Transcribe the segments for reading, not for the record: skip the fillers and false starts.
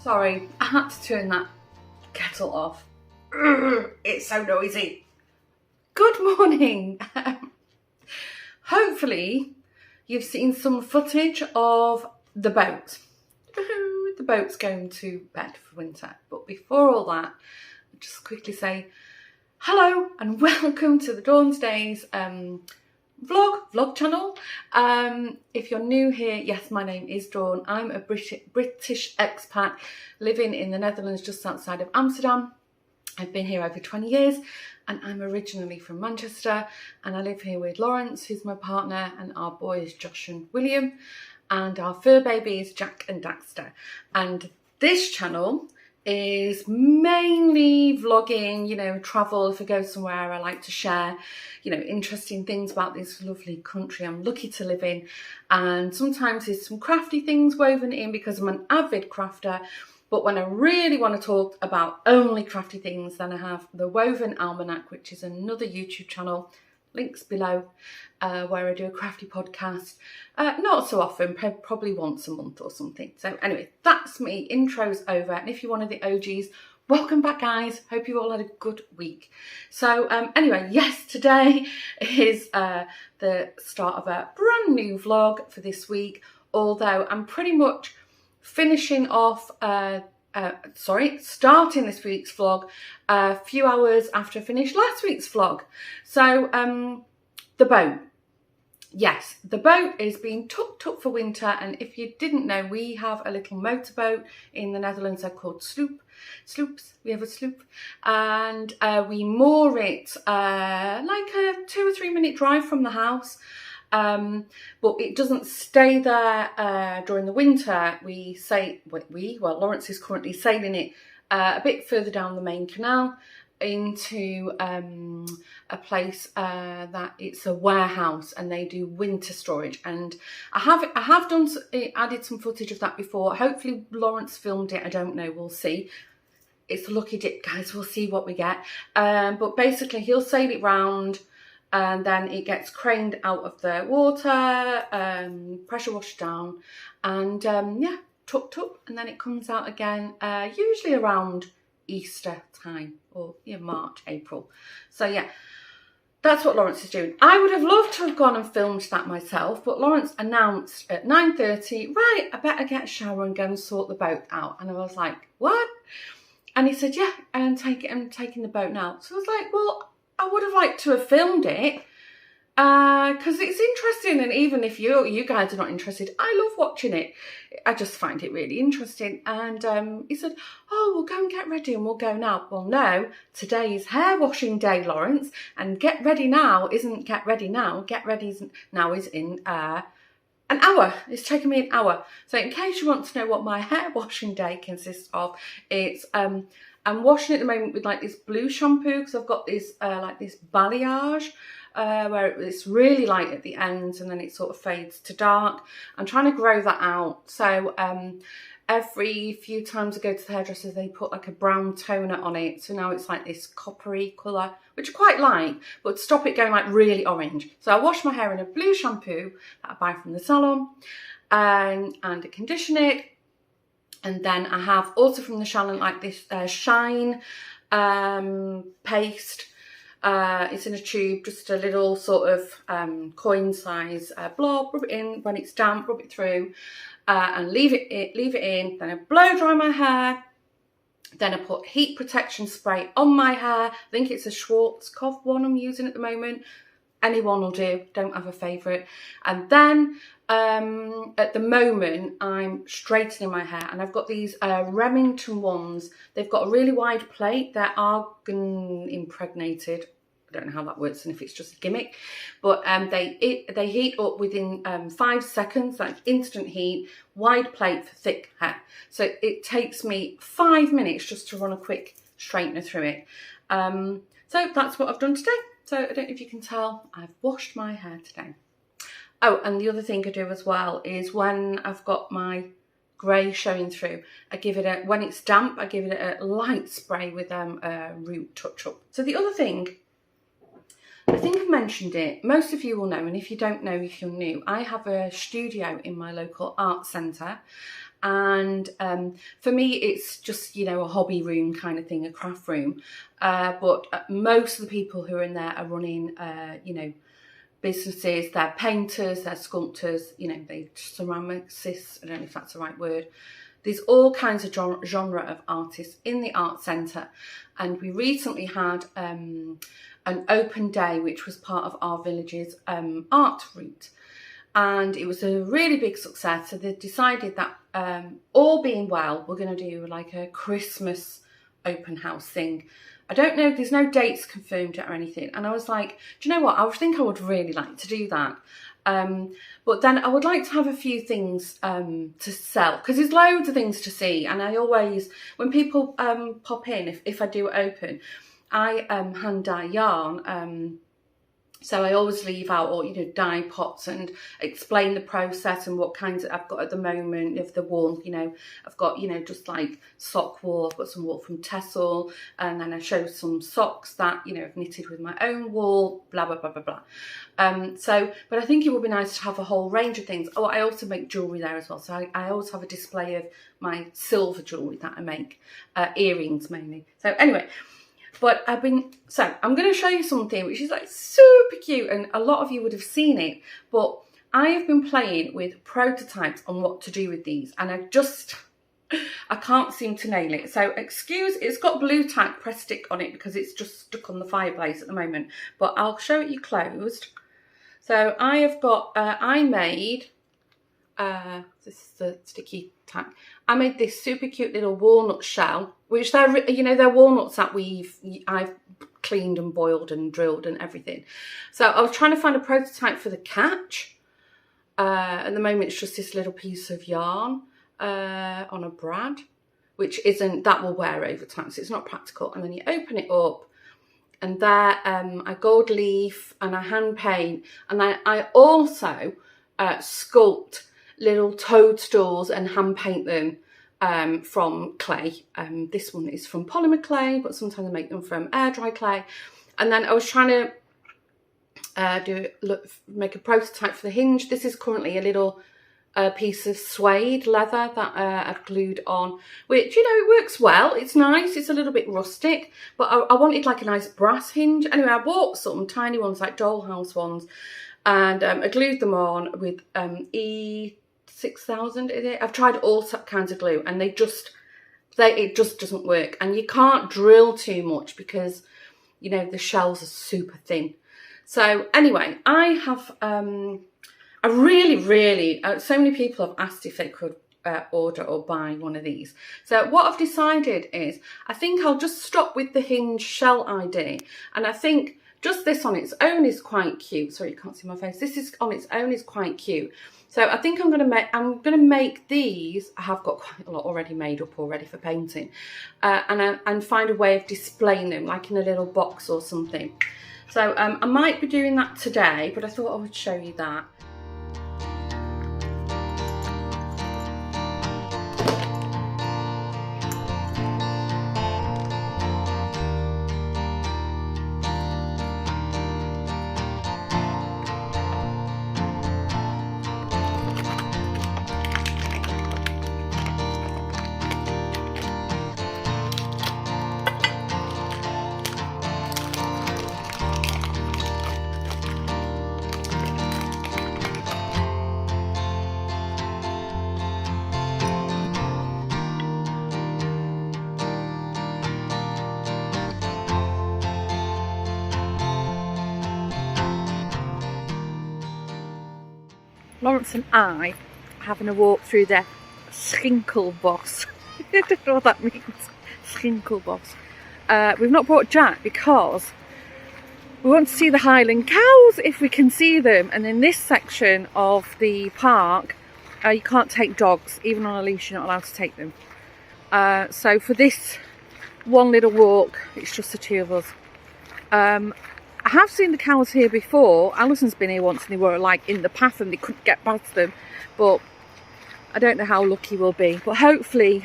Sorry, I had to turn that kettle off. It's so noisy. Good morning. Hopefully you've seen some footage of the boat. The boat's going to bed for winter. But before all that, I'll just quickly say hello and welcome to the Dawn's Days vlog channel. If you're new here, yes, my name is Dawn. I'm a British expat living in the Netherlands just outside of Amsterdam. I've been here over 20 years and I'm originally from Manchester, and I live here with Lawrence, who's my partner, and our boys Josh and William, and our fur babies Jack and Daxter. And this channel is mainly vlogging, you know, travel. If I go somewhere, I like to share, you know, interesting things about this lovely country I'm lucky to live in. And sometimes there's some crafty things woven in because I'm an avid crafter. But when I really want to talk about only crafty things, then I have the Woven Almanac, which is another YouTube channel, links below, where I do a crafty podcast, not so often, probably once a month or something. So anyway, that's me, intro's over. And if you're one of the OGs, welcome back, guys. Hope you all had a good week. So anyway, yes, today is the start of a brand new vlog for this week, although I'm pretty much finishing off, starting this week's vlog a few hours after I finished last week's vlog. So the boat. Yes, the boat is being tucked up for winter, and if you didn't know, we have a little motorboat in the Netherlands. They're called sloops. We have a sloop, and we moor it like a 2 or 3 minute drive from the house. But it doesn't stay there during the winter. Well, Lawrence is currently sailing it a bit further down the main canal into a place that it's a warehouse, and they do winter storage. And I have added some footage of that before. Hopefully Lawrence filmed it. I don't know. We'll see. It's a lucky dip, guys. We'll see what we get. But basically, he'll sail it round, and then it gets craned out of the water, pressure washed down, and yeah, tucked up, and then it comes out again, usually around Easter time, or yeah, March, April. So yeah, that's what Lawrence is doing. I would have loved to have gone and filmed that myself, but Lawrence announced at 9:30, right, I better get a shower and go and sort the boat out. And I was like, what? And he said, yeah, I'm taking the boat now. So I was like, well, I would have liked to have filmed it because it's interesting, and even if you guys are not interested, I love watching it. I just find it really interesting. And he said, oh, we'll go and get ready and we'll go now. Well, no, today is hair washing day, Lawrence, and get ready now isn't get ready now. Get ready now is in an hour. It's taken me an hour. So in case you want to know what my hair washing day consists of, it's I'm washing at the moment with like this blue shampoo, because I've got this like this balayage where it's really light at the ends and then it sort of fades to dark. I'm trying to grow that out. So every few times I go to the hairdresser, they put like a brown toner on it. So now it's like this coppery colour, which I quite like, but stop it going like really orange. So I wash my hair in a blue shampoo that I buy from the salon, and I condition it. And then I have also from the Highland like this shine paste. It's in a tube, just a little sort of coin size blob. Rub it in when it's damp, rub it through, and leave it in. Then I blow dry my hair. Then I put heat protection spray on my hair. I think it's a Schwarzkopf one I'm using at the moment. Any one will do, don't have a favourite. And then at the moment I'm straightening my hair, and I've got these Remington ones. They've got a really wide plate. They're argon impregnated. I don't know how that works and if it's just a gimmick, but they heat up within 5 seconds, like instant heat, wide plate for thick hair. So it takes me 5 minutes just to run a quick straightener through it. So that's what I've done today. So I don't know if you can tell, I've washed my hair today. Oh, and the other thing I do as well is when I've got my grey showing through, I give it when it's damp, I give it a light spray with a root touch up. So the other thing, I think I've mentioned it, most of you will know, and if you don't know, if you're new, I have a studio in my local art centre, And for me, it's just, you know, a hobby room kind of thing, a craft room. But most of the people who are in there are running, you know, businesses. They're painters, they're sculptors, you know, they ceramicists, I don't know if that's the right word. There's all kinds of genre of artists in the art centre. And we recently had an open day, which was part of our village's art route. And it was a really big success. So they decided that all being well, we're going to do like a Christmas open house thing. I don't know, there's no dates confirmed yet or anything. And I was like, do you know what? I think I would really like to do that. But then I would like to have a few things to sell, because there's loads of things to see. And I always, when people pop in, if I do it open, I hand dye yarn. So I always leave out all, you know, dye pots and explain the process and what kinds I've got at the moment of the wool. You know, I've got, you know, just like sock wool. I've got some wool from Tessel, and then I show some socks that, you know, I've knitted with my own wool, blah, blah, blah, blah, blah. But I think it would be nice to have a whole range of things. Oh, I also make jewellery there as well. So I also have a display of my silver jewellery that I make, earrings mainly. So anyway. But I'm going to show you something which is like super cute, and a lot of you would have seen it, but I have been playing with prototypes on what to do with these, and I can't seem to nail it. So it's got blue tack press stick on it because it's just stuck on the fireplace at the moment, but I'll show it you closed. So I have got, I made, this is the sticky tack. I made this super cute little walnut shell, which they're, you know, they're walnuts that I've cleaned and boiled and drilled and everything. So I was trying to find a prototype for the catch. At the moment, it's just this little piece of yarn on a brad, which that will wear over time, so it's not practical. And then you open it up, and there I gold leaf and I hand paint, and then I also sculpt little toadstools and hand paint them from clay. This one is from polymer clay, but sometimes I make them from air dry clay. And then I was trying to make a prototype for the hinge. This is currently a little piece of suede leather that I've glued on, which, you know, it works well. It's nice. It's a little bit rustic, but I wanted like a nice brass hinge. Anyway, I bought some tiny ones, like dollhouse ones, and I glued them on with E6000 in it. I've tried all kinds of glue, and it just doesn't work. And you can't drill too much because, you know, the shells are super thin. So anyway, I have I really so many people have asked if they could order or buy one of these. So what I've decided is, I think I'll just stop with the hinge shell idea, and I think just this on its own is quite cute. Sorry, you can't see my face. This is on its own is quite cute. So I think I'm gonna make these. I have got quite a lot already made up already for painting, and find a way of displaying them, like in a little box or something. So I might be doing that today, but I thought I would show you that. Lawrence and I are having a walk through the Schinkelbos. I don't know what that means. Schinkelbos. We've not brought Jack because we want to see the Highland cows if we can see them. And in this section of the park, you can't take dogs. Even on a leash, you're not allowed to take them. So for this one little walk, it's just the two of us. I have seen the cows here before. Alison's been here once and they were like in the path and they couldn't get past them. But I don't know how lucky we'll be. But hopefully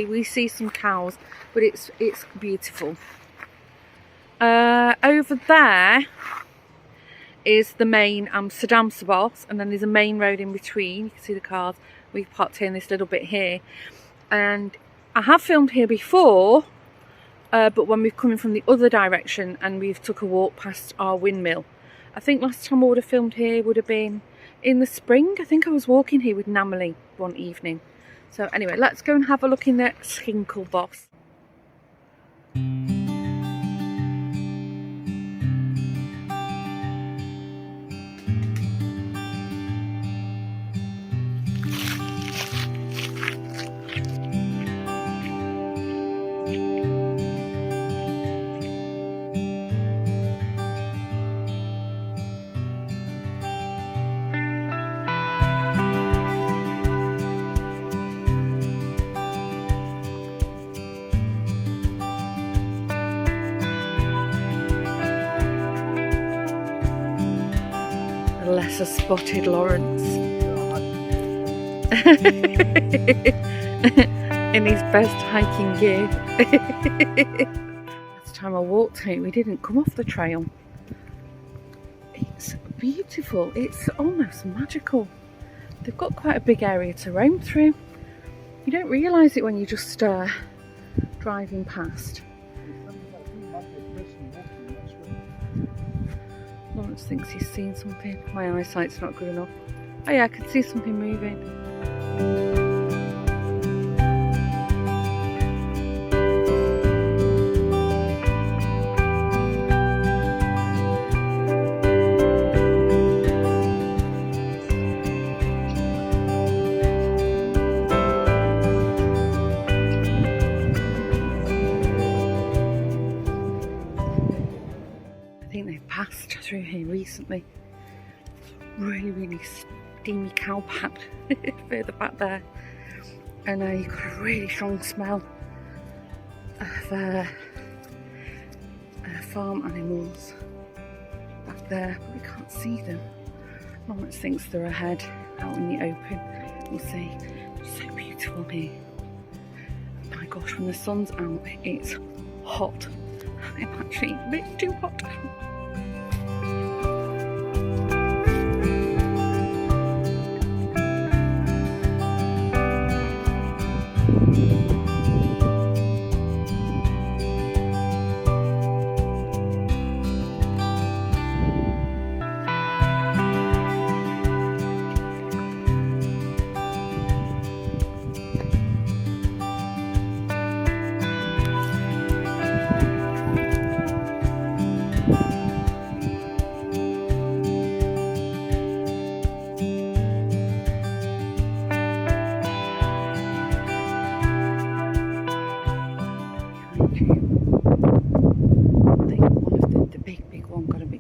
we see some cows. But it's beautiful. Over there is the main Amsterdamse bos, and then there's a main road in between. You can see the cars. we parked here in this little bit here, and I have filmed here before, but when we've come in from the other direction and we've took a walk past our windmill. I think last time I would have filmed here would have been in the spring. I think I was walking here with Namely one evening. So anyway, let's go and have a look in the Schinkle box. Lesser spotted Lawrence in his best hiking gear. Last time I walked here, we didn't come off the trail. It's beautiful, it's almost magical. They've got quite a big area to roam through. You don't realise it when you're just driving past. Lawrence thinks he's seen something. My eyesight's not good enough. Oh yeah, I can see something moving. I think they've passed through here recently. Really steamy cow pat further back there, and you've got a really strong smell of farm animals back there, but we can't see them. Lawrence thinks they're ahead out in the open. We'll see. It's so beautiful here. My gosh, when the sun's out, it's hot. I'm actually a bit too hot.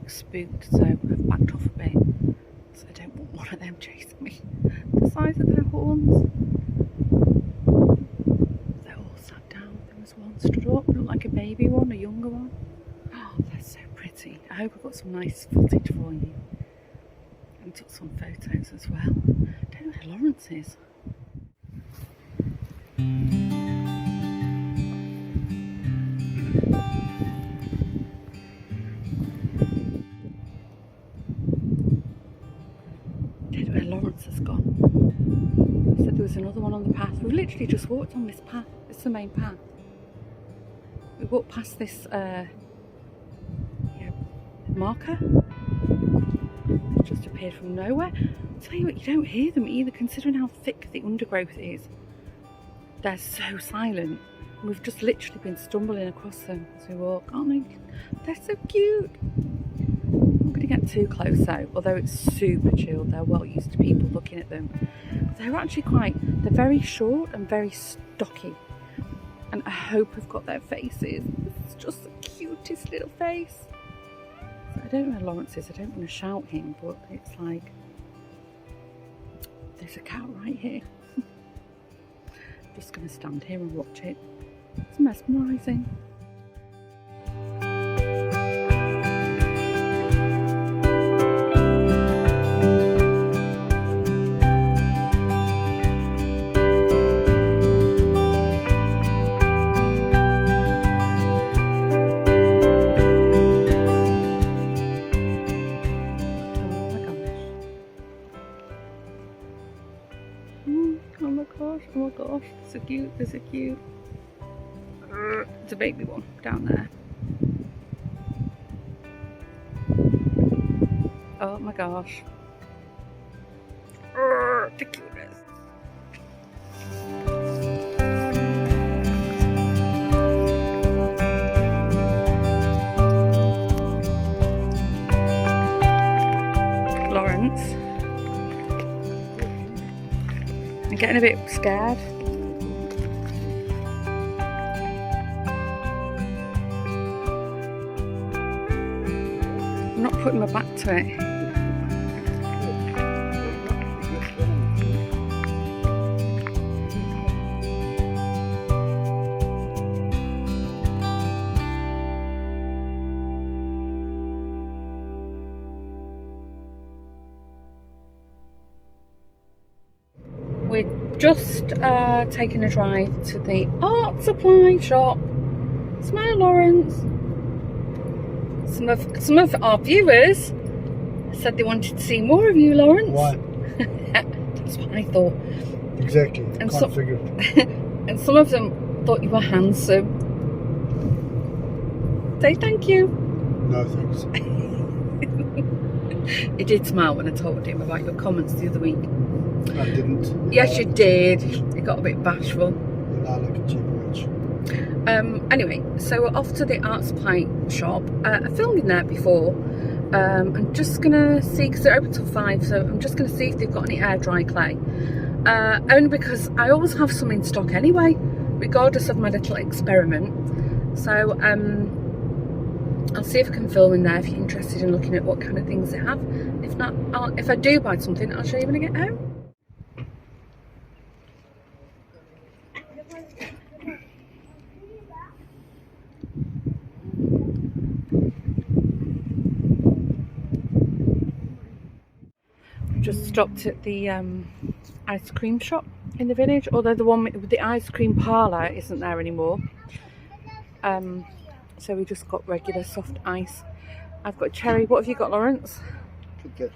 Spooked, so I've backed off a bit, so I don't want one of them chasing me. The size of their horns. They're all sat down. There was one stood up, looked like a baby one, a younger one. Oh, they're so pretty. I hope I've got some nice footage for you. And took some photos as well. I don't know where Lawrence is. Lawrence has gone. He said there was another one on the path. We've literally just walked on this path. It's the main path. We walked past this marker. It's just appeared from nowhere. I'll tell you what, you don't hear them either, considering how thick the undergrowth is. They're so silent. And we've just literally been stumbling across them as we walk. Aren't they? They're so cute. To get too close though, although it's super chilled. They're well used to people looking at them, but they're actually they're very short and very stocky, and I hope I've got their faces. It's just the cutest little face. So I don't know where Lawrence is. I don't want to shout him, but it's like there's a cow right here. I'm just going to stand here and watch it. It's mesmerising. Oh my gosh, oh my gosh. So cute, they're so cute. There's a baby one down there. Oh my gosh. The cutest. Lawrence. I'm getting a bit scared. I'm not putting my back to it. We're just taking a drive to the art supply shop. Smile, Lawrence. Some of our viewers said they wanted to see more of you, Lawrence. Why? That's what I thought. Exactly. And Can't figure it. And some of them thought you were handsome. Say thank you. No thanks. He did smile when I told him about your comments the other week. I didn't. Yes, you did. He got a bit bashful. You lie like a cheap witch. Anyway, so we're off to the art supply shop. I filmed in there before. I'm just gonna see, because they're open till 5, so I'm just gonna see if they've got any air dry clay. Only because I always have some in stock anyway, regardless of my little experiment. So I'll see if I can film in there if you're interested in looking at what kind of things they have. If not, if I do buy something, I'll show you when I get home. Just stopped at the ice cream shop in the village, although the one with the ice cream parlour isn't there anymore. So we just got regular soft ice. I've got cherry. What have you got, Lawrence? Kit Kat.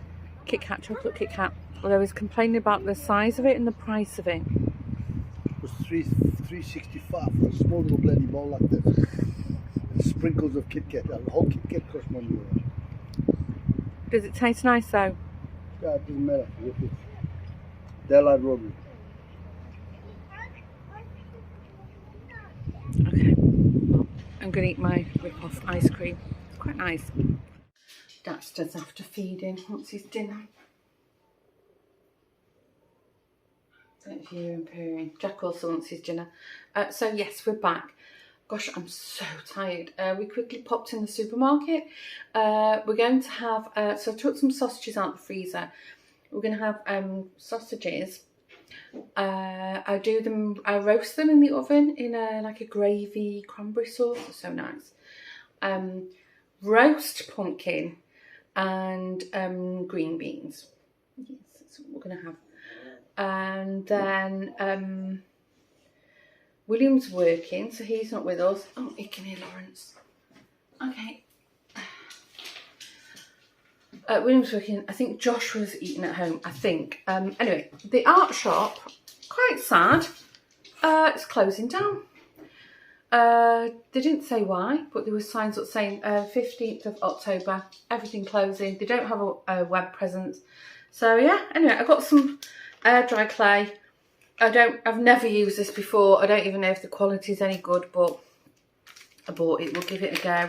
Kit Kat, chocolate Kit Kat. Although I was complaining about the size of it and the price of it. It was $3.65 for a small little bloody bowl like this. And sprinkles of Kit Kat. The whole Kit Kat cost €1. Does it taste nice though? Yeah, it doesn't matter. They're like Robbie. Okay. Well, I'm going to eat my rip-off ice cream. It's quite nice. Daxter's after feeding. What's his dinner? Don't know if you hear him purring. Jack also wants his dinner. So yes, we're back. Gosh, I'm so tired. We quickly popped in the supermarket. We're going to have, so I took some sausages out of the freezer. We're going to have sausages. I roast them in the oven in like a gravy cranberry sauce. It's so nice. Roast pumpkin and green beans. Yes, that's what we're going to have. And then William's working, so he's not with us. Oh, you can hear Lawrence. Okay. William's working. I think Josh was eating at home, I think. Anyway, the art shop, quite sad. It's closing down. They didn't say why, but there were signs up saying 15th of October, everything closing. They don't have a web presence. So yeah, anyway, I got some air dry clay. I've never used this before. I don't even know if the quality is any good, but I bought it. We'll give it a go.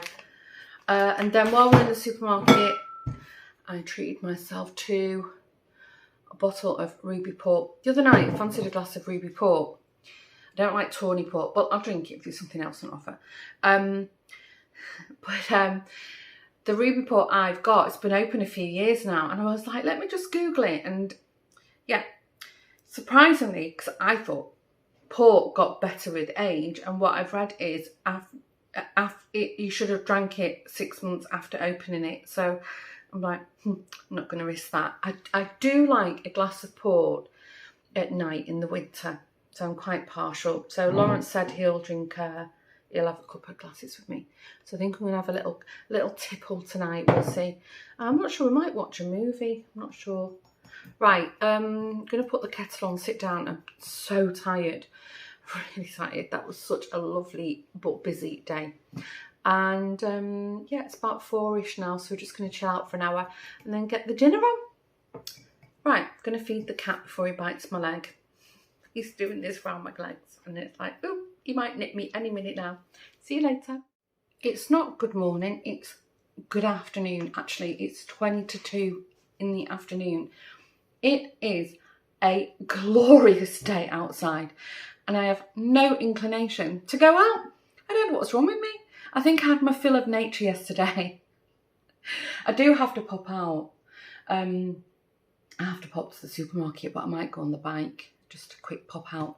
And then while we're in the supermarket, I treated myself to a bottle of ruby port. The other night, I fancied a glass of ruby port. I don't like tawny port, but I'll drink it if there's something else on offer. The ruby port I've got, it's been open a few years now, and I was like, let me just Google it. And yeah, surprisingly, because I thought port got better with age, and what I've read is you should have drank it 6 months after opening it. So I'm like, I'm not going to risk that. I do like a glass of port at night in the winter, so I'm quite partial. So Lawrence said he'll have a couple of glasses with me. So I think I'm going to have a little tipple tonight. We'll see. I'm not sure. We might watch a movie. I'm not sure. Right, I'm going to put the kettle on, sit down. I'm so tired, really tired. That was such a lovely but busy day. And yeah, it's about 4ish now, so we're just going to chill out for an hour and then get the dinner on. Right, I'm going to feed the cat before he bites my leg. He's doing this round my legs and it's like, oh, he might nip me any minute now. See you later. It's not good morning, it's good afternoon actually. It's 20 to 2 in the afternoon. It is a glorious day outside and I have no inclination to go out. I don't know what's wrong with me. I think I had my fill of nature yesterday. I do have to pop out. I have to pop to the supermarket, but I might go on the bike, just a quick pop out.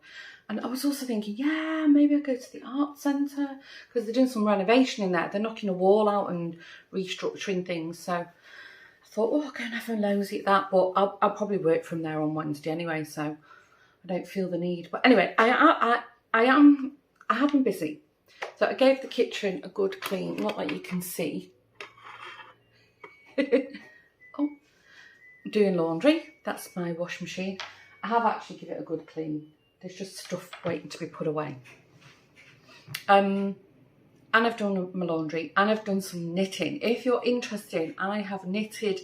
And I was also thinking, yeah, maybe I'll go to the art centre because they're doing some renovation in there. They're knocking a wall out and restructuring things. So I thought, oh, I'll go and have a nosy at that. But I'll probably work from there on Wednesday anyway, so I don't feel the need. But anyway, I have been busy. So I gave the kitchen a good clean, not that you can see. Oh, I'm doing laundry. That's my washing machine. I have actually given it a good clean. There's just stuff waiting to be put away. And I've done my laundry and I've done some knitting. If you're interested, I have knitted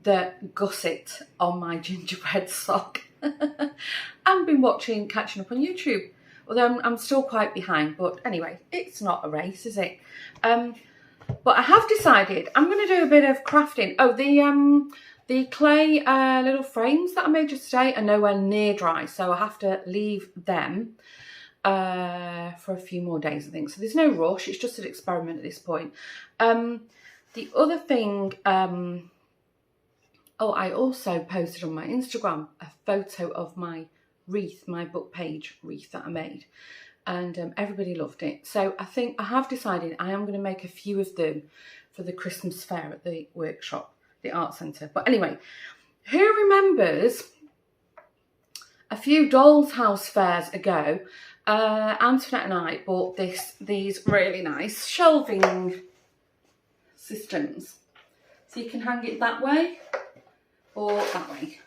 the gusset on my gingerbread sock. I've been catching up on YouTube. Although I'm still quite behind, but anyway, it's not a race, is it? But I have decided I'm going to do a bit of crafting. Oh, the clay little frames that I made yesterday are nowhere near dry, so I have to leave them for a few more days, I think. So there's no rush. It's just an experiment at this point. The other thing, oh, I also posted on my Instagram a photo of my wreath, my book page wreath that I made, and everybody loved it. So I think I have decided I am going to make a few of them for the Christmas fair at the workshop, the art centre. But anyway, who remembers a few Doll's House fairs ago, Antoinette and I bought these really nice shelving systems. So you can hang it that way or that way.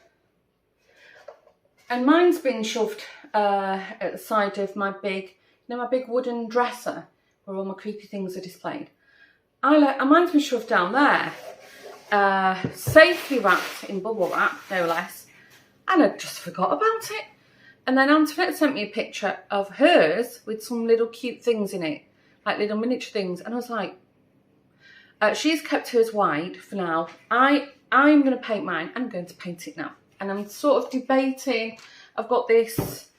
And mine's been shoved at the side of my big, my big wooden dresser where all my creepy things are displayed. Mine's been shoved down there, safely wrapped in bubble wrap, no less, and I just forgot about it. And then Antoinette sent me a picture of hers with some little cute things in it, like little miniature things, and I was like, she's kept hers white for now. I'm going to paint mine. I'm going to paint it now. And I'm sort of debating. I've got this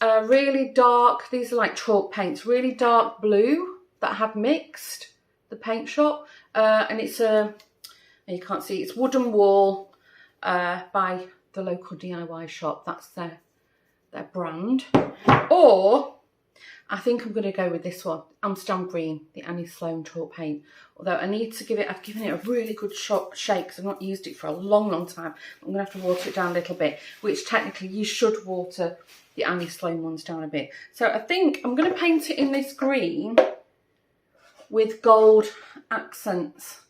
really dark, these are like chalk paints, really dark blue that I had mixed, the paint shop. And it's you can't see, it's wooden wall by the local DIY shop. That's their brand. Or I think I'm going to go with this one, Amsterdam Green, the Annie Sloan chalk paint. Although I need to I've given it a really good shake because I've not used it for a long, long time. I'm going to have to water it down a little bit, which technically you should water the Annie Sloan ones down a bit. So I think I'm going to paint it in this green with gold accents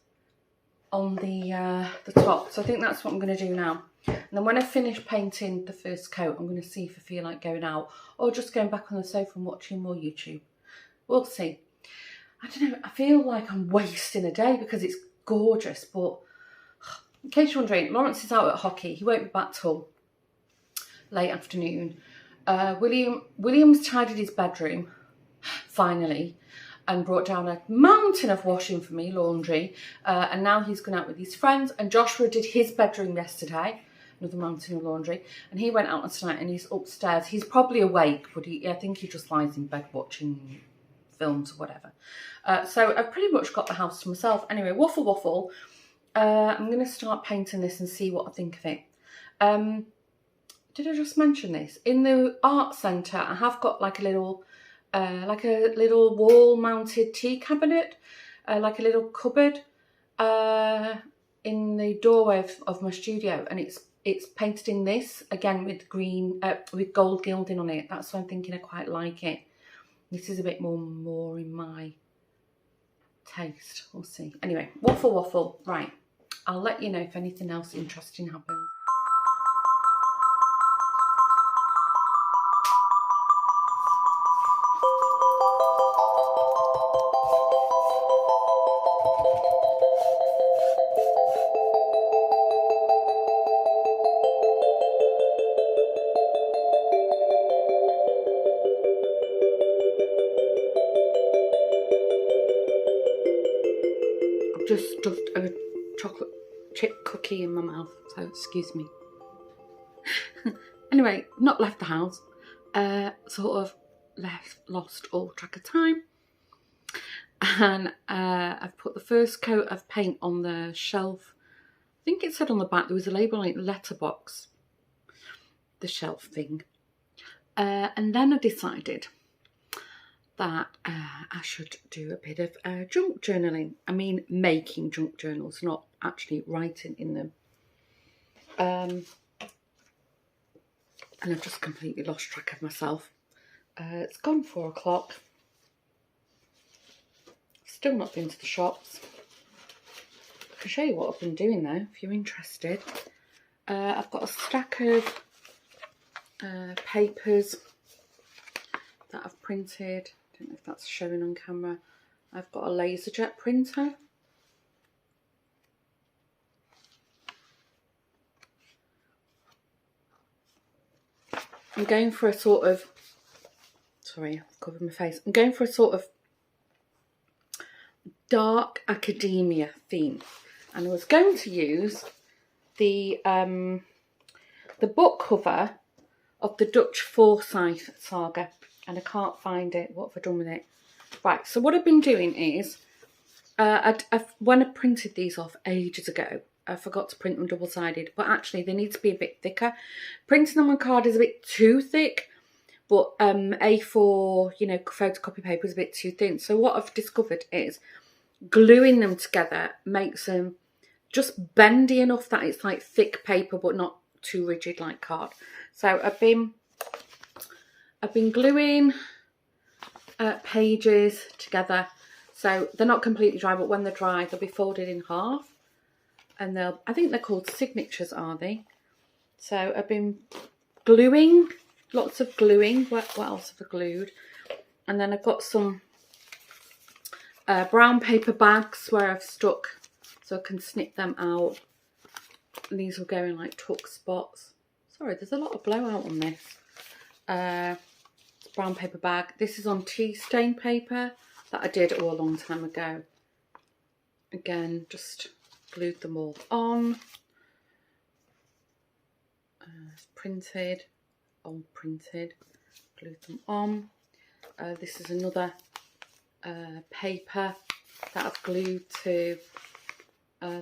on the top. So I think that's what I'm going to do now. And then when I finish painting the first coat, I'm going to see if I feel like going out or just going back on the sofa and watching more YouTube. We'll see. I don't know, I feel like I'm wasting a day because it's gorgeous, but in case you're wondering, Lawrence is out at hockey. He won't be back till late afternoon. William's tidied his bedroom, finally, and brought down a mountain of washing for me, laundry, and now he's gone out with his friends, and Joshua did his bedroom yesterday, another mountain of laundry, and he went out last night and he's upstairs. He's probably awake, but I think he just lies in bed watching films or whatever. So I've pretty much got the house to myself. Anyway, waffle. I'm going to start painting this and see what I think of it. Did I just mention this? In the art centre, I have got like a little wall-mounted tea cabinet, like a little cupboard in the doorway of my studio, and it's painted in this again with green, with gold gilding on it. That's why I'm thinking I quite like it. This is a bit more in my taste. We'll see. Anyway, waffle. Right, I'll let you know if anything else interesting happens. just stuffed a chocolate chip cookie in my mouth, so excuse me. Anyway, not left the house, sort of lost all track of time, and I've put the first coat of paint on the shelf. I think it said on the back, there was a label like letterbox, the shelf thing, and then I decided that I should do a bit of junk journaling. I mean, making junk journals, not actually writing in them. And I've just completely lost track of myself. It's gone 4 o'clock. Still not been to the shops. I can show you what I've been doing though, if you're interested. I've got a stack of papers that I've printed. I don't know if that's showing on camera. I've got a LaserJet printer. I'm going for a sort of, sorry, I've covered my face. I'm going for a sort of dark academia theme. And I was going to use the book cover of the Dutch Forsyth saga. And I can't find it. What have I done with it? Right, so what I've been doing is, when I printed these off ages ago, I forgot to print them double-sided, but actually they need to be a bit thicker. Printing them on card is a bit too thick, but A4, you know, photocopy paper is a bit too thin. So what I've discovered is gluing them together makes them just bendy enough that it's like thick paper, but not too rigid like card. So I've been gluing pages together, so they're not completely dry, but when they're dry they'll be folded in half, and I think they're called signatures, are they? So I've been gluing, lots of gluing. What else have I glued? And then I've got some brown paper bags where I've stuck, so I can snip them out, and these will go in like tuck spots. Sorry, there's a lot of blowout on this. Brown paper bag. This is on tea stain paper that I did a long time ago. Again, just glued them all on. Printed, unprinted, glued them on. This is another paper that I've glued to.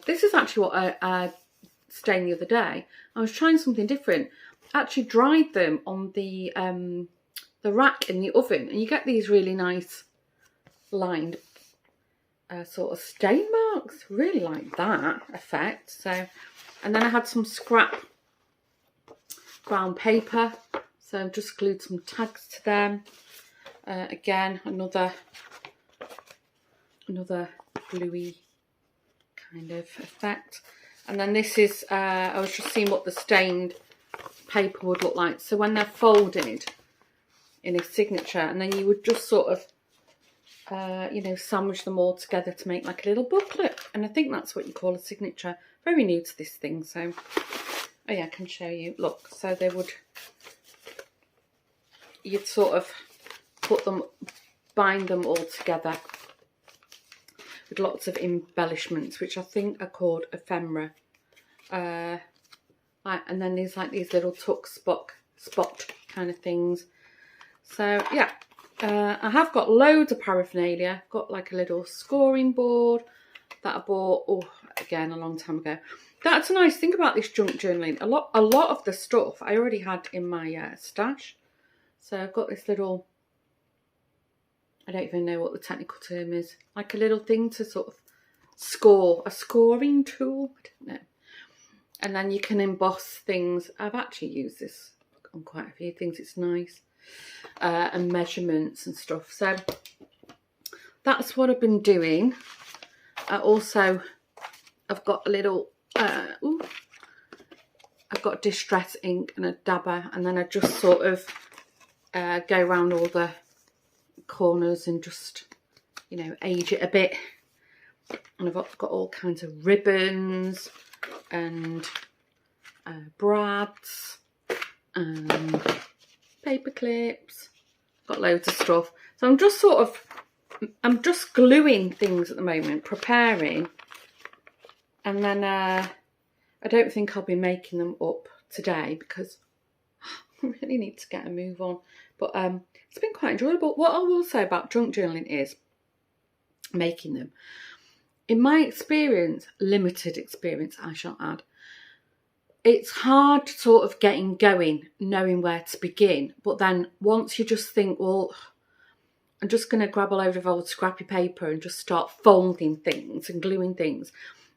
This is actually what I stained the other day. I was trying something different. I actually dried them on the rack in the oven, and you get these really nice lined sort of stain marks. Really like that effect. So, and then I had some scrap brown paper, so I've just glued some tags to them. Again, another gluey kind of effect. And then this is, I was just seeing what the stained paper would look like. So when they're folded in a signature, and then you would just sort of, you know, sandwich them all together to make like a little booklet. And I think that's what you call a signature. Very new to this thing, so, oh yeah, I can show you. Look, so they would, you'd sort of put them, bind them all together with lots of embellishments, which I think are called ephemera. And then there's like these little tuck spot kind of things. So yeah, I have got loads of paraphernalia. I've got like a little scoring board that I bought, again, a long time ago. That's a nice thing about this junk journaling. A lot of the stuff I already had in my stash. So I've got this little, I don't even know what the technical term is, like a little thing to sort of score, a scoring tool, I don't know. And then you can emboss things. I've actually used this on quite a few things, it's nice. And measurements and stuff. So that's what I've been doing. I've got a little, I've got distress ink and a dabber, and then I just sort of go around all the corners and just, you know, age it a bit. And I've got all kinds of ribbons and brads and paper clips. Got loads of stuff. So I'm just gluing things at the moment, preparing And then I don't think I'll be making them up today because I really need to get a move on. But it's been quite enjoyable. What I will say about junk journaling is making them. In my experience, limited experience I shall add, it's hard to sort of getting going, knowing where to begin. But then once you just think, well, I'm just going to grab a load of old scrappy paper and just start folding things and gluing things.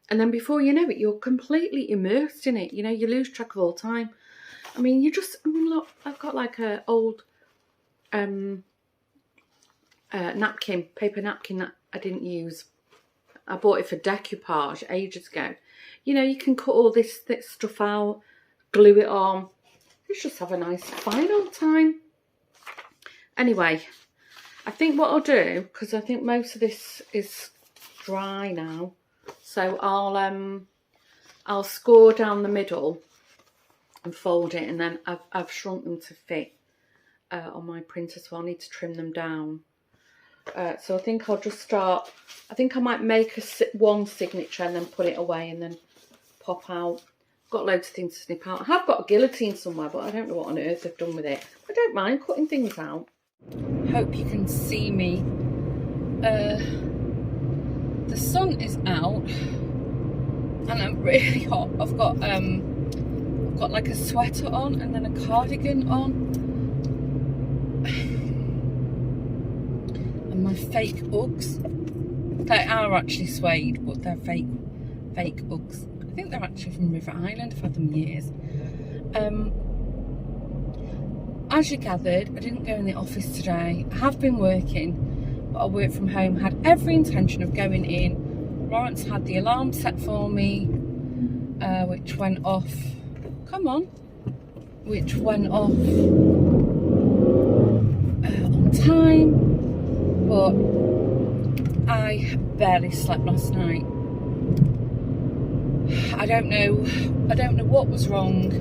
And then before you know it, you're completely immersed in it. You know, you lose track of all time. I mean, look, I've got like a old napkin, paper napkin that I didn't use. I bought it for decoupage ages ago. You know, you can cut all this stuff out, glue it on. Let's just have a nice fine old time. Anyway, I think what I'll do, because I think most of this is dry now, so I'll score down the middle and fold it, and then I've shrunk them to fit on my printer, so I'll need to trim them down. So I think I'll just start. I think I might make one signature and then put it away and then pop out. I've got loads of things to snip out. I have got a guillotine somewhere, but I don't know what on earth I've done with it. I don't mind cutting things out. Hope you can see me. The sun is out and I'm really hot. I've got like a sweater on and then a cardigan on. And my fake Uggs. They are actually suede, but they're fake Uggs. I think they're actually from River Highland. I've had them years. As you gathered, I didn't go in the office today. I have been working, but I work from home. Had every intention of going in. Lawrence had the alarm set for me, which went off. Come on. Which went off on time, but I barely slept last night. I don't know what was wrong.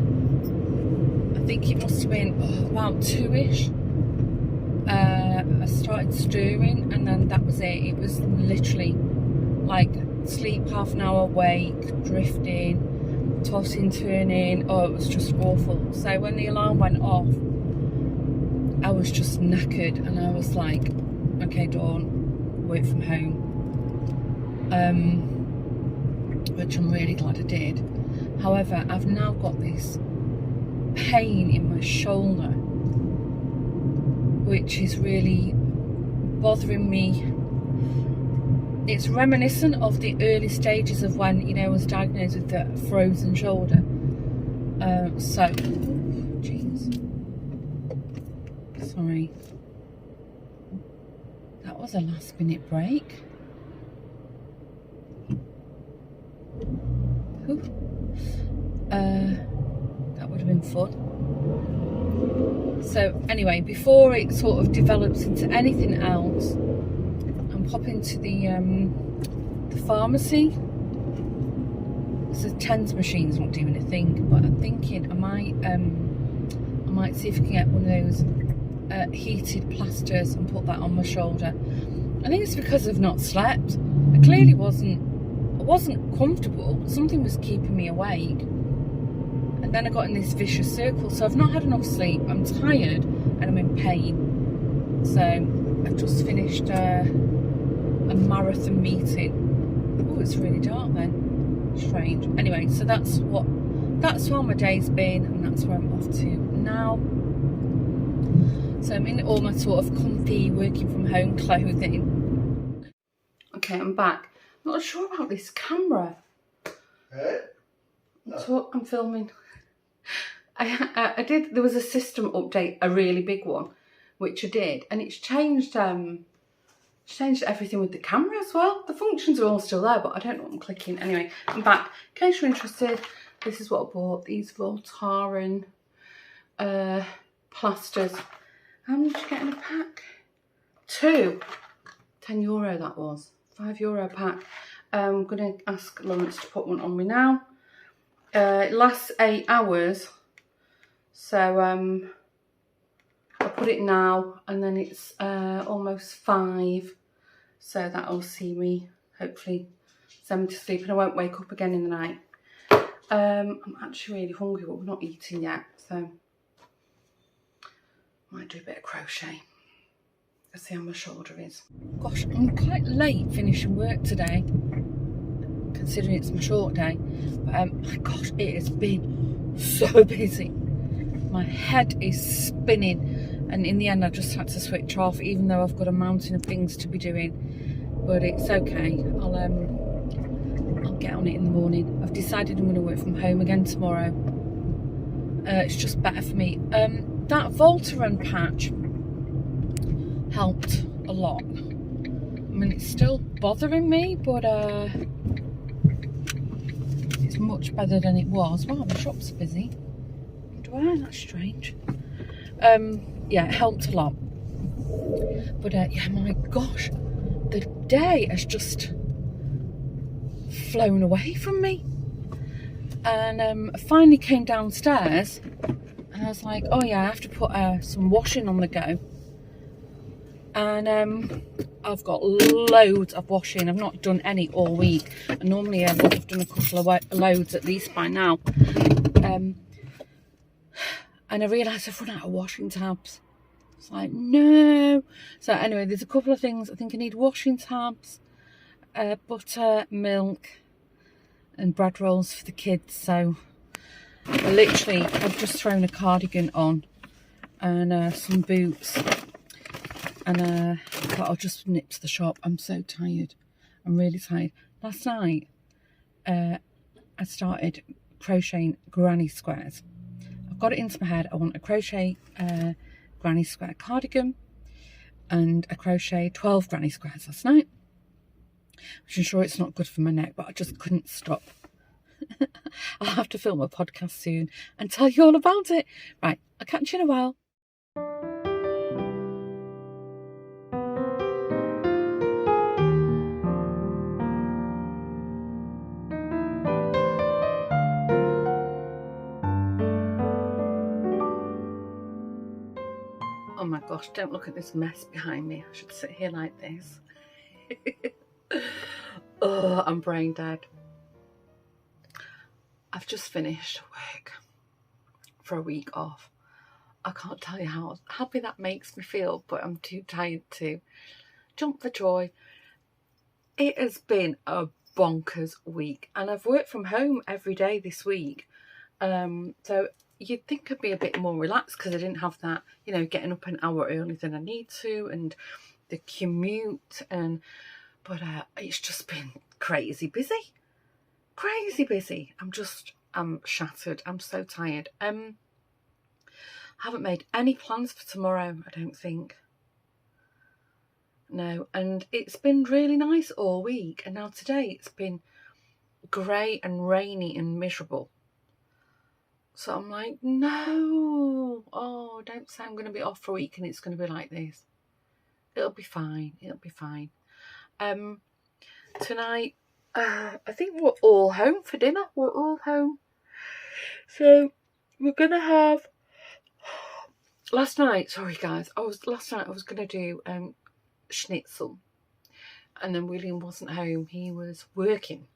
I think it must have been about 2ish. I started stirring and then that was it. It was literally like sleep, half an hour wake, drifting, tossing, turning. Oh, it was just awful. So when the alarm went off, I was just knackered and I was like, okay, Dawn, work from home. Which I'm really glad I did. However, I've now got this pain in my shoulder, which is really bothering me. It's reminiscent of the early stages of when, you know, I was diagnosed with the frozen shoulder. Jeez. Sorry. That was a last minute break. That would have been fun. So anyway, before it sort of develops into anything else, I'm popping to the pharmacy. So TENS machine's not doing a thing, but I'm thinking I might see if I can get one of those heated plasters and put that on my shoulder. I think it's because I've not slept. I clearly wasn't comfortable. Something was keeping me awake. And then I got in this vicious circle. So I've not had enough sleep. I'm tired and I'm in pain. So I've just finished a marathon meeting. Oh, it's really dark then. Strange. Anyway, so that's where my day's been and that's where I'm off to now. So I'm in all my sort of comfy working from home clothing. Okay, I'm back. I'm not sure about this camera. Hey? So I'm filming. I did. There was a system update, a really big one, which I did, and it's changed. Changed everything with the camera as well. The functions are all still there, but I don't know what I'm clicking. Anyway, I'm back. In case you're interested, this is what I bought. These Vlogtober plasters. How much did you get in a pack? 2. €10 that was. €5 a pack. I'm going to ask Lawrence to put one on me now. It lasts 8 hours. So I'll put it now and then it's almost 5. So that'll see me hopefully send me to sleep and I won't wake up again in the night. I'm actually really hungry, but we're not eating yet, so might do a bit of crochet. Let's see how my shoulder is. Gosh, I'm quite late finishing work today, considering it's my short day. But my gosh, it has been so busy. My head is spinning, and in the end I just had to switch off, even though I've got a mountain of things to be doing. But it's okay. I'll get on it in the morning. I've decided I'm going to work from home again tomorrow. It's just better for me. That Voltaren patch helped a lot. I mean, it's still bothering me, but it's much better than it was. Wow, the shop's busy. Why? That's strange. Yeah, it helped a lot. But yeah, my gosh, the day has just flown away from me. And I finally came downstairs and I was like, oh yeah, I have to put some washing on the go. And I've got loads of washing. I've not done any all week, and normally I would have done a couple of loads at least by now. And I realised I've run out of washing tabs. It's like, no. So anyway, there's a couple of things. I think I need washing tabs, butter, milk, and bread rolls for the kids. So literally, I've just thrown a cardigan on and some boots. And but I'll just nip to the shop. I'm so tired. I'm really tired. Last night, I started crocheting granny squares. I've got it into my head. I want a crochet granny square cardigan and a crochet 12 granny squares last night. Which I'm sure it's not good for my neck, but I just couldn't stop. I'll have to film a podcast soon and tell you all about it. Right, I'll catch you in a while. Oh my gosh, don't look at this mess behind me. I should sit here like this. Oh, I'm brain dead. I've just finished work for a week off. I can't tell you how happy that makes me feel, but I'm too tired to jump for joy. It has been a bonkers week, and I've worked from home every day this week. So you'd think I'd be a bit more relaxed because I didn't have that, you know, getting up an hour earlier than I need to, and the commute, but it's just been crazy busy. I'm shattered. I'm so tired. I haven't made any plans for tomorrow, I don't think. No, and it's been really nice all week, and now today it's been grey and rainy and miserable. So I'm like, no, oh, don't say I'm going to be off for a week and it's going to be like this. It'll be fine. Tonight, I think we're all home for dinner. We're all home. So we're going to have, last night I was going to do schnitzel. And then William wasn't home. He was working.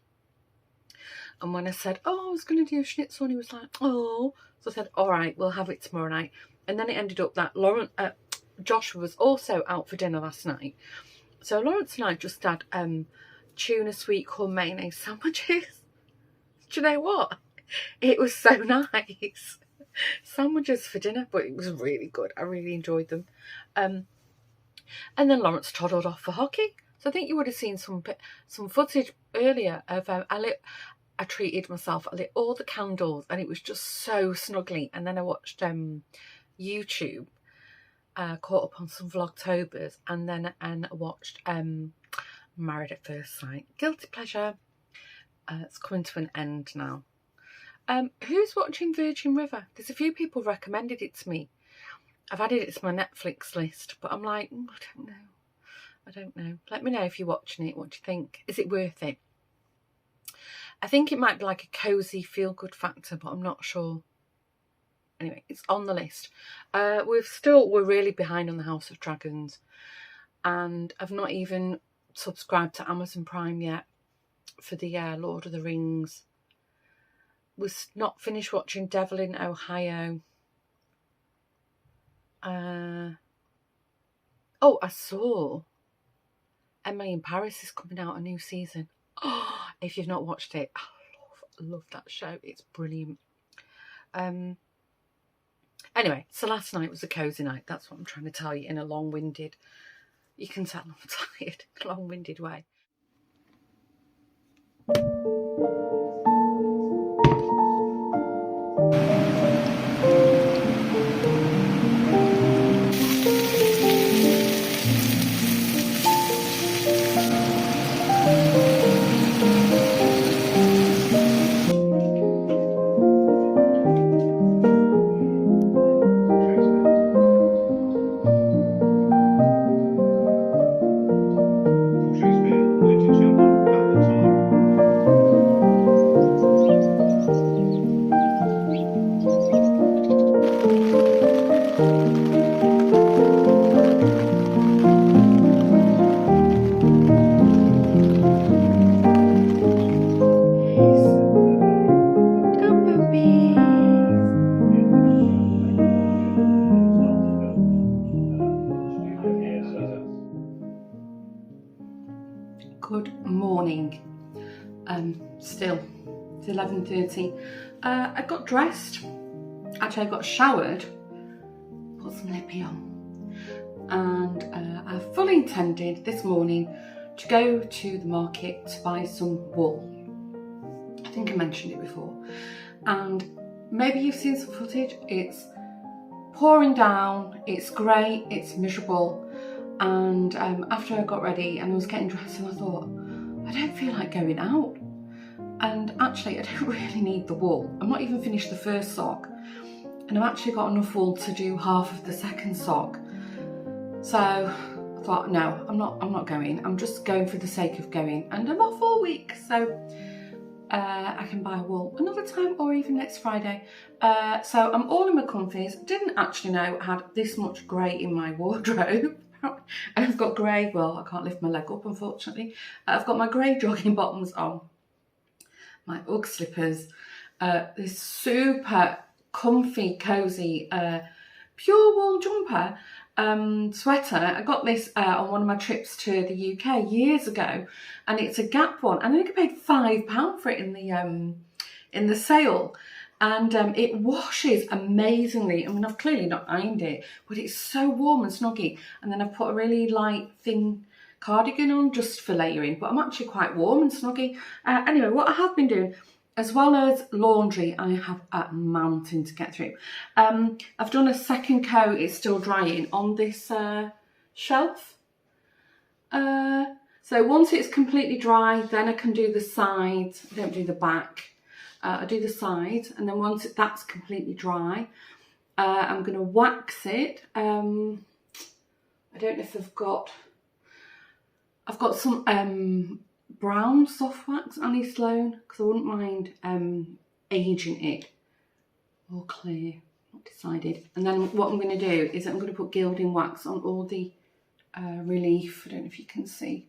And when I said, oh, I was going to do schnitzel, and he was like, oh. So I said, all right, we'll have it tomorrow night. And then it ended up that Joshua was also out for dinner last night. So Lawrence and I just had tuna sweet corn mayonnaise sandwiches. Do you know what? It was so nice. Sandwiches for dinner, but it was really good. I really enjoyed them. And then Lawrence toddled off for hockey. So I think you would have seen some footage earlier of I treated myself. I lit all the candles and it was just so snuggly. And then I watched YouTube, caught up on some Vlogtobers, and then I watched Married at First Sight. Guilty pleasure. It's coming to an end now. Who's watching Virgin River? There's a few people recommended it to me. I've added it to my Netflix list, but I'm like, I don't know. Let me know if you're watching it. What do you think? Is it worth it? I think it might be like a cosy feel-good factor, but I'm not sure. Anyway, it's on the list. We're really behind on the House of Dragons, and I've not even subscribed to Amazon Prime yet. for the Lord of the Rings. Was not finished watching Devil in Ohio. Oh, I saw Emily in Paris is coming out a new season. Oh, if you've not watched it, I love that show. It's brilliant. Anyway, so last night was a cosy night. That's what I'm trying to tell you in a long-winded, you can tell I'm tired, long-winded way. Good morning. Still, it's 11:30. I got dressed. Actually, I got showered, put some lippy on, and I fully intended this morning to go to the market to buy some wool. I think I mentioned it before. And maybe you've seen some footage. It's pouring down, it's grey, it's miserable. And after I got ready and I was getting dressed, and I thought, I don't feel like going out. And actually, I don't really need the wool. I'm not even finished the first sock, and I've actually got enough wool to do half of the second sock. So I thought, no, I'm not going. I'm just going for the sake of going, and I'm off all week, so I can buy wool another time, or even next Friday. So I'm all in my comfies. Didn't actually know I had this much grey in my wardrobe. I've got grey, well, I can't lift my leg up, unfortunately. I've got my grey jogging bottoms on, my Ugg slippers, this super comfy, cosy, pure wool jumper, sweater. I got this on one of my trips to the UK years ago, and it's a Gap one. And I think I paid £5 for it in the sale. And it washes amazingly. I mean, I've clearly not ironed it, but it's so warm and snuggy. And then I've put a really light, thin cardigan on just for layering, but I'm actually quite warm and snuggy. Anyway, what I have been doing, as well as laundry, I have a mountain to get through. I've done a second coat, it's still drying, on this shelf. So once it's completely dry, then I can do the sides. I don't do the back. I do the sides, and then once that's completely dry, I'm going to wax it. I don't know if I've got some brown soft wax Annie Sloan, because I wouldn't mind aging it, or clear, not decided. And then what I'm going to do is I'm going to put gilding wax on all the relief. I don't know if you can see.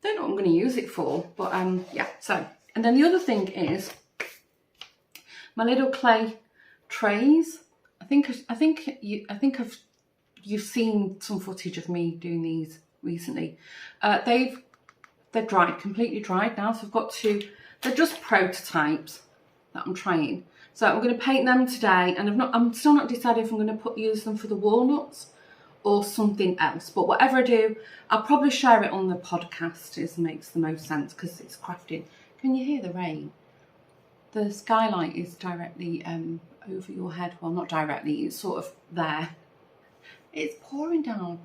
Don't know what I'm going to use it for, but yeah. So, and then the other thing is my little clay trays. I think you've seen some footage of me doing these recently. They're dried, completely dried now. So I've got they're just prototypes that I'm trying. So I'm going to paint them today, and I'm still not decided if I'm going to use them for the walnuts or something else. But whatever I do, I'll probably share it on the podcast. It makes the most sense because it's crafting. Can you hear the rain? The skylight is directly over your head. Well, not directly, it's sort of there. It's pouring down.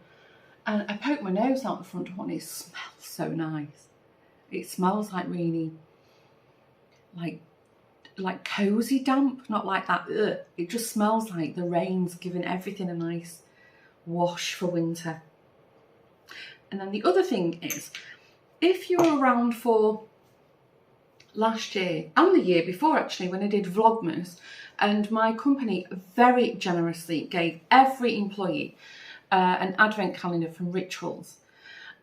And I poked my nose out the front door, and it smells so nice. It smells like really, like cosy damp, not like that. Ugh. It just smells like the rain's giving everything a nice wash for winter. And then the other thing is, if you were around for last year and the year before, actually, when I did Vlogmas, and my company very generously gave every employee an advent calendar from Rituals.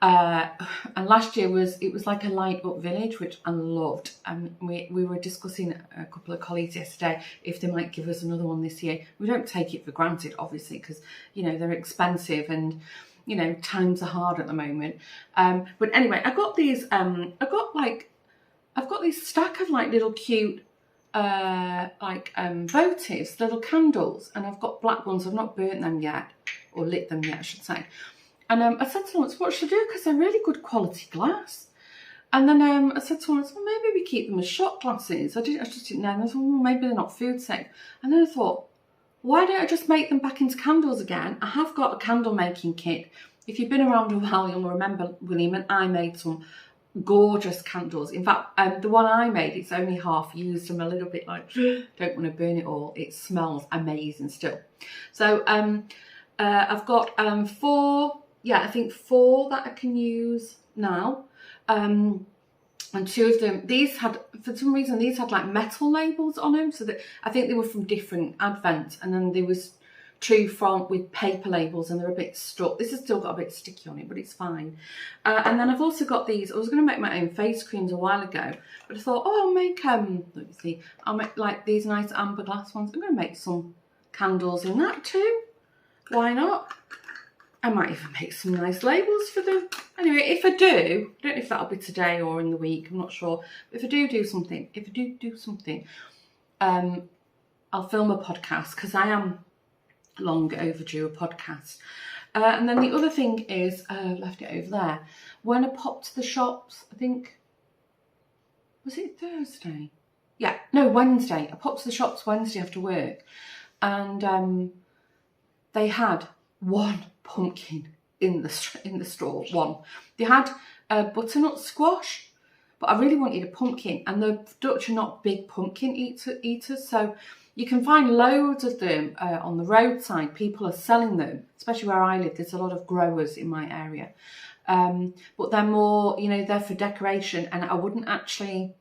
And last year it was like a light up village, which I loved. We were discussing, a couple of colleagues yesterday, if they might give us another one this year. We don't take it for granted, obviously, because, you know, they're expensive and, you know, times are hard at the moment. But anyway, I got these, I've got this stack of like little cute votives, little candles, and I've got black ones. I've not burnt them yet, or lit them yet, I should say. And I said to Lawrence, what should I do? Because they're really good quality glass. And then I said to Lawrence, well, maybe we keep them as shot glasses. I just didn't know. And I thought, well, maybe they're not food safe. And then I thought, why don't I just make them back into candles again? I have got a candle making kit. If you've been around a while, you'll remember William and I made some gorgeous candles. In fact, the one I made, it's only half used. I'm a little bit like, don't want to burn it all. It smells amazing still. So I've got four that I can use now. And two of them, for some reason, these had like metal labels on them. So that I think they were from different advents. And then there was two with paper labels, and they're a bit stuck. This has still got a bit sticky on it, but it's fine. And then I've also got these. I was going to make my own face creams a while ago, but I thought, oh, I'll make I'll make like these nice amber glass ones. I'm going to make some candles in that too. Why not? I might even make some nice labels for them. Anyway, if I do, I don't know if that'll be today or in the week, I'm not sure. But if I do something, I'll film a podcast, because I am long overdue a podcast. And then the other thing is, I left it over there. When I popped to the shops, I think, was it Thursday? Yeah, no, Wednesday. I popped to the shops Wednesday after work, and they had one pumpkin in the store. One. They had a butternut squash, but I really wanted a pumpkin, and the Dutch are not big pumpkin eaters, so you can find loads of them on the roadside. People are selling them, especially where I live. There's a lot of growers in my area, but they're more, you know, they're for decoration, and I wouldn't actually.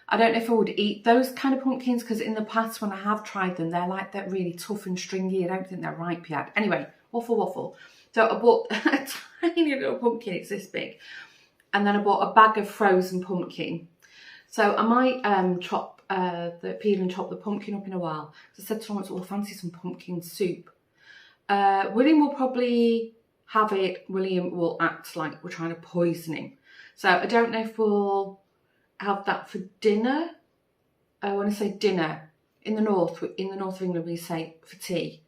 I don't know if I would eat those kind of pumpkins, because in the past when I have tried them, they're really tough and stringy. I don't think they're ripe yet. Anyway, waffle. So I bought a tiny little pumpkin, it's this big. And then I bought a bag of frozen pumpkin. So I might peel and chop the pumpkin up in a while. So I said to Lawrence, well, I fancy some pumpkin soup. William will probably have it. William will act like we're trying to poison him. So I don't know if we'll have that for dinner. When I say dinner, in the north of England we say for tea,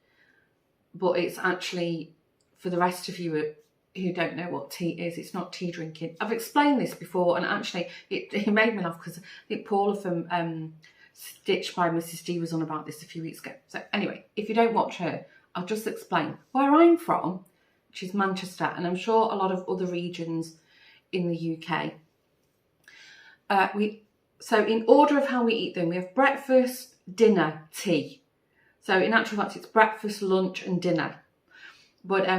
but it's actually, for the rest of you who don't know what tea is, it's not tea drinking. I've explained this before, and actually it made me laugh, because I think Paula from Stitched by Mrs. D was on about this a few weeks ago. So anyway, if you don't watch her, I'll just explain where I'm from, which is Manchester, and I'm sure a lot of other regions in the UK. So in order of how we eat them, we have breakfast, dinner, tea. So in actual fact, it's breakfast, lunch and dinner. But I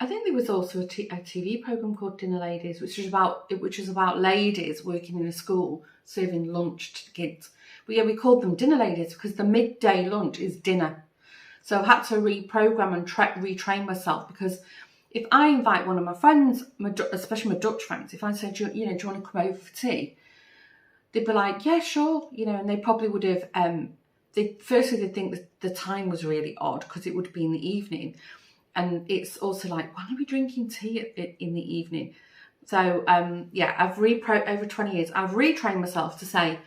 think there was also a TV programme called Dinner Ladies, which is about ladies working in a school serving lunch to the kids. But yeah, we called them Dinner Ladies because the midday lunch is dinner. So I've had to reprogram and retrain myself, because if I invite one of my friends, especially my Dutch friends, if I say, do you want to come over for tea? They'd be like, yeah, sure, and they probably would have, they'd think that the time was really odd, because it would be in the evening. And it's also like, why are we drinking tea in the evening? So, I've over 20 years, I've retrained myself to say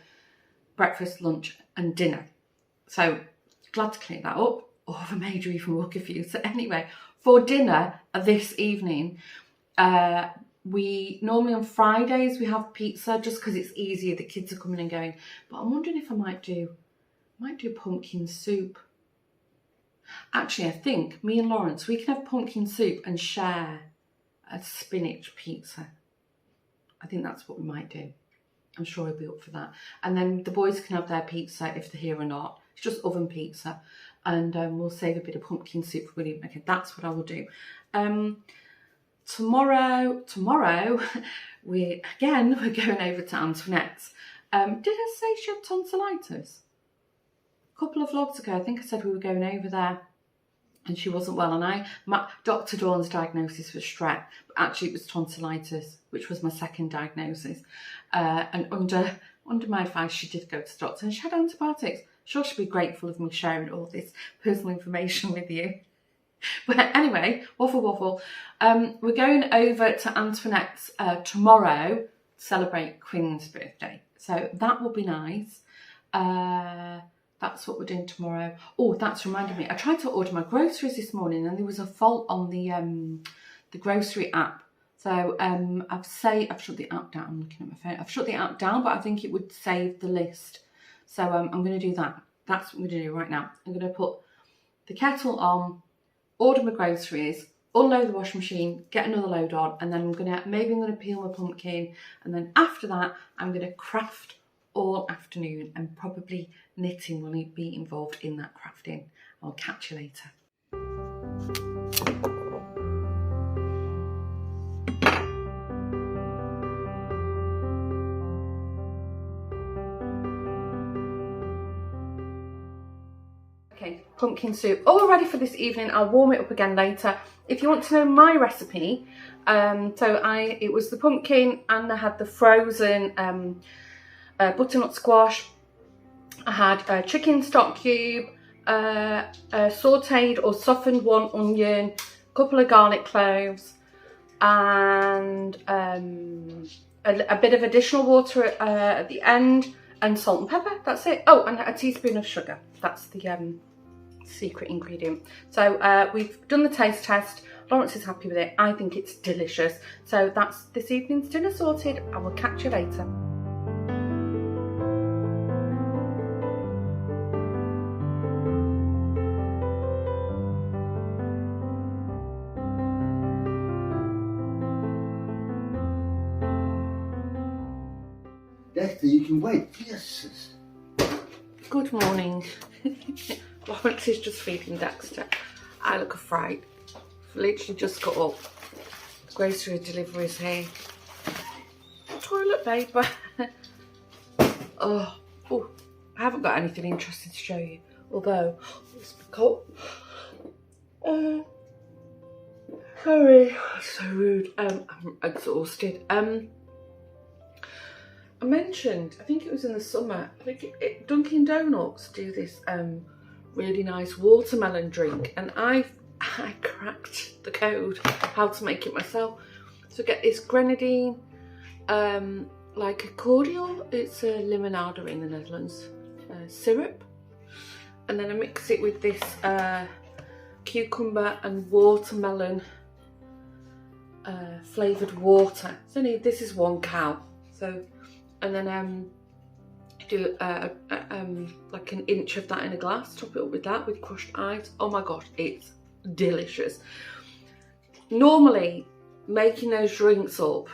breakfast, lunch and dinner. So glad to clear that up, or have I made you even more confused? So anyway, for dinner this evening, we normally on Fridays we have pizza, just because it's easier. The kids are coming and going. But I'm wondering if I might do pumpkin soup. Actually, I think me and Lawrence, we can have pumpkin soup and share a spinach pizza. I think that's what we might do. I'm sure he'll be up for that. And then the boys can have their pizza if they're here or not. It's just oven pizza. And we'll save a bit of pumpkin soup for William. Okay, that's what I will do. Tomorrow, we're going over to Antoinette's. Did I say she had tonsillitis? A couple of vlogs ago, I think I said we were going over there. and she wasn't well. And Dr. Dawn's diagnosis was strep, but actually it was tonsillitis, which was my second diagnosis. And under my advice, she did go to the doctor and she had antibiotics. Sure, she'd be grateful of me sharing all this personal information with you. But anyway, waffle. We're going over to Antoinette's tomorrow to celebrate Quinn's birthday. So that will be nice. That's what we're doing tomorrow. Oh, that's reminded me. I tried to order my groceries this morning and there was a fault on the grocery app. So I've shut the app down. I'm looking at my phone. I've shut the app down, but I think it would save the list. So I'm going to do that. That's what I'm going to do right now. I'm going to put the kettle on, order my groceries, unload the washing machine, get another load on, and then I'm going to peel my pumpkin, and then after that I'm going to craft all afternoon, and probably knitting will be involved in that crafting. I'll catch you later. Okay, pumpkin soup all ready for this evening. I'll warm it up again later. If you want to know my recipe, it was the pumpkin, and I had the frozen butternut squash. I had a chicken stock cube, a sauteed or softened one onion, a couple of garlic cloves, and a bit of additional water at the end, and salt and pepper. That's it. Oh, and a teaspoon of sugar. That's the secret ingredient. So we've done the taste test. Lawrence is happy with it. I think it's delicious. So that's this evening's dinner sorted. I will catch you later. Dexter, you can wait. Yes. Good morning. Lawrence is just feeding Dexter. I look a fright. Literally just got up. Grocery deliveries here. Toilet paper. oh, I haven't got anything interesting to show you. Although, it's cold. Sorry, so rude. I'm exhausted. I mentioned, I think it was in the summer, I think Dunkin' Donuts do this really nice watermelon drink, and I cracked the code how to make it myself. So get this grenadine, like a cordial, it's a limonada in the Netherlands, syrup, and then I mix it with this cucumber and watermelon flavoured water. So this is 1 cow. So, and then do like an inch of that in a glass, top it up with that with crushed ice. Oh my gosh, it's delicious. Normally making those drinks up,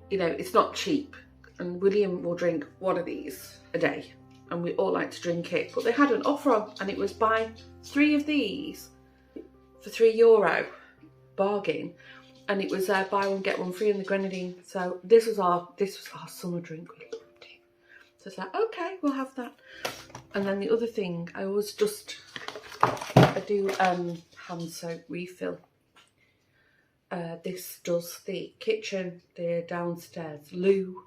you know, it's not cheap, and William will drink 1 of these a day, and we all like to drink it, but they had an offer on, and it was buy 3 of these for €3, bargain. And it was buy one get one free in the grenadine. So this was our summer drink. We loved it. So it's like, okay, we'll have that. And then the other thing, I do hand soap refill. This does the kitchen, the downstairs loo.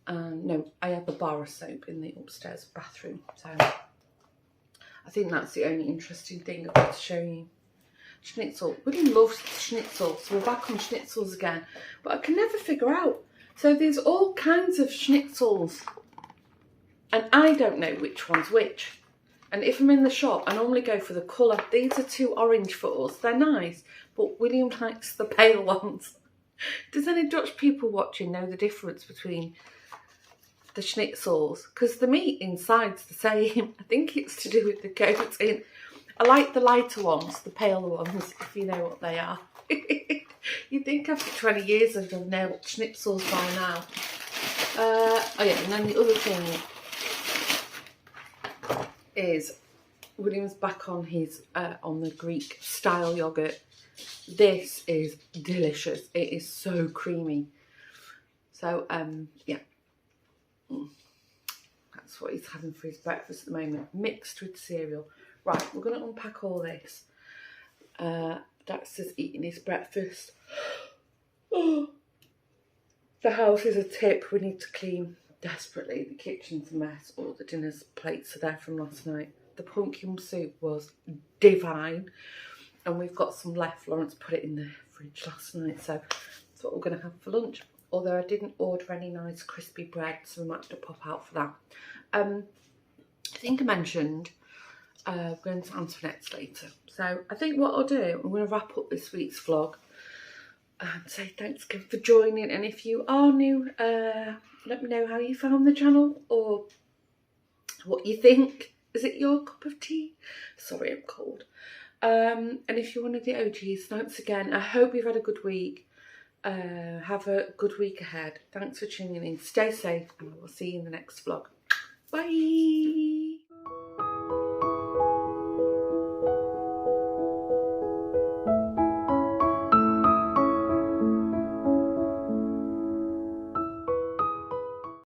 No, I have a bar of soap in the upstairs bathroom. So I think that's the only interesting thing I've got to show you. Schnitzel. William loves schnitzel, so we're back on schnitzels again. But I can never figure out. So there's all kinds of schnitzels, and I don't know which one's which. And if I'm in the shop, I normally go for the colour. These are 2 orange for us. They're nice, but William likes the pale ones. Does any Dutch people watching know the difference between the schnitzels? Because the meat inside's the same. I think it's to do with the coating. I like the lighter ones, the paler ones, if you know what they are. You'd think after 20 years I'd have known what schnitzels by now. Oh yeah, and then the other thing is William's back on his on the Greek style yogurt. This is delicious. It is so creamy. So yeah, that's what he's having for his breakfast at the moment, mixed with cereal. Right, we're going to unpack all this. Dexter's eating his breakfast. Oh, the house is a tip. We need to clean desperately. The kitchen's a mess. All the dinner's plates are there from last night. The pumpkin soup was divine. And we've got some left. Lawrence put it in the fridge last night. So that's what we're going to have for lunch. Although I didn't order any nice crispy bread, so we might have to pop out for that. I think I mentioned we're going to Antoinette's later. So I think what I'll do, I'm going to wrap up this week's vlog and say thanks again for joining. And if you are new, let me know how you found the channel or what you think. Is it your cup of tea? Sorry, I'm cold. And if you're one of the OGs, thanks again. I hope you've had a good week. Have a good week ahead. Thanks for tuning in. Stay safe and I will see you in the next vlog. Bye.